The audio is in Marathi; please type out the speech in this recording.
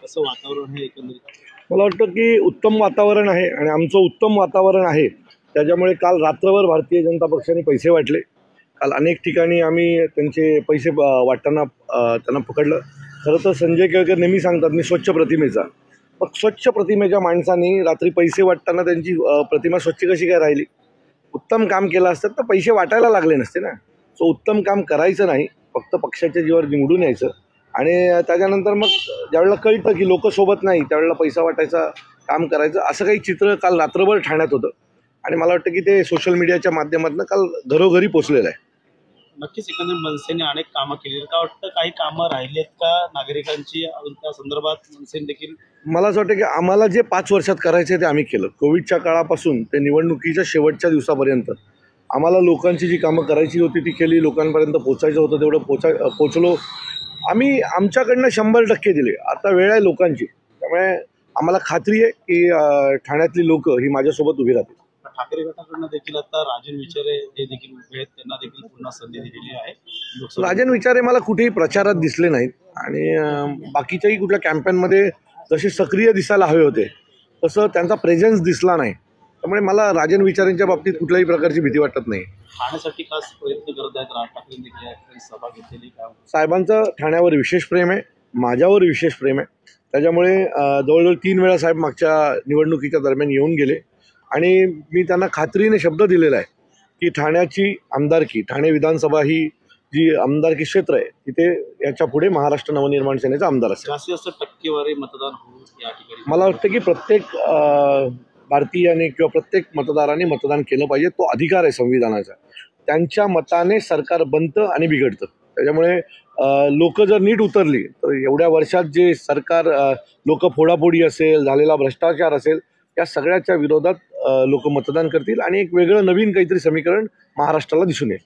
कसं वातावरण आहे एकंदरीत? मला वाटतं की उत्तम वातावरण आहे आणि आमचं उत्तम वातावरण आहे त्याच्यामुळे काल रात्रभर भारतीय जनता पक्षाने पैसे वाटले. काल अनेक ठिकाणी आम्ही त्यांचे पैसे वाटताना त्यांना पकडलं. खरं तर संजय केळकर नेहमी सांगतात मी स्वच्छ प्रतिमेचा. मग स्वच्छ प्रतिमेच्या माणसांनी रात्री पैसे वाटताना त्यांची प्रतिमा स्वच्छ कशी काय राहिली? उत्तम काम केलं असतं तर पैसे वाटायला लागले नसते ना. सो उत्तम काम करायचं नाही, फक्त पक्षाच्या जीवावर निवडून यायचं आणि त्याच्यानंतर मग ज्यावेळेला कळतं की लोक सोबत नाही त्यावेळेला पैसा वाटायचा काम करायचं असं काही चित्र काल रात्रभर ठाण्यात होतं आणि मला वाटतं की ते सोशल मीडियाच्या माध्यमातून काल घरोघरी पोचलेलं आहे. नक्कीच एकंदरीत मनसेने अनेक कामं केली. का वाटतं काही कामं राहिलेत का नागरिकांची अजून त्या संदर्भात मनसेने देखील? मला असं वाटतं की आम्हाला जे 5 वर्षात करायचं ते आम्ही केलं. कोविडच्या काळापासून ते निवडणुकीच्या शेवटच्या दिवसापर्यंत आम्हाला लोकांची जी कामं करायची होती ती केली. लोकांपर्यंत पोचायचं होतं तेवढं पोचलो. आम्ही आमच्याकडनं 100% दिले. आता वेळ आहे लोकांची, त्यामुळे आम्हाला खात्री आहे की ठाण्यातली लोक ही माझ्यासोबत उभी राहतील. ठाकरे गटाकडनं देखील आता राजन विचारे हे देखील उभे आहेत, त्यांना देखील पुन्हा संधी दिलेली आहे. राजन विचारे मला कुठेही प्रचारात दिसले नाहीत आणि बाकीच्याही कुठल्या कॅम्पेनमध्ये जसे सक्रिय दिसायला हवे होते तसं त्यांचा प्रेझेन्स दिसला नाही. त्यामुळे मला राजन विचारेंच्या बाबतीत कुठल्याही प्रकारची भीती वाटत नाही. ठाण्यासाठी खास प्रयत्न करत आहेत राज ठाकरे देखील सभा घेतलेली. साहेबांचं ठाण्यावर विशेष प्रेम आहे, माझ्यावर विशेष प्रेम आहे. त्याच्यामुळे जवळजवळ 3 वेळा साहेब मागच्या निवडणुकीच्या दरम्यान येऊन गेले आणि मी त्यांना खात्रीने शब्द दिलेला आहे की ठाण्याची आमदारकी, ठाणे विधानसभा ही जी आमदारकी क्षेत्र आहे तिथे याच्या पुढे महाराष्ट्र नवनिर्माण सेनेचा आमदार असेल. जास्तीत जास्त टक्केवारी मतदान होईल या ठिकाणी. मला वाटतं की प्रत्येक भारतीयाने किंवा प्रत्येक मतदाराने मतदान केलं पाहिजे. तो अधिकार आहे संविधानाचा. त्यांच्या मताने सरकार बनतं आणि बिघडतं. त्याच्यामुळे लोक जर नीट उतरली तर एवढ्या वर्षात जे सरकार लोक फोडाफोडी असेल, झालेला भ्रष्टाचार असेल, या सगळ्याच्या विरोधात लोक मतदान करतील आणि एक वेगळं नवीन काहीतरी समीकरण महाराष्ट्राला दिसून येईल.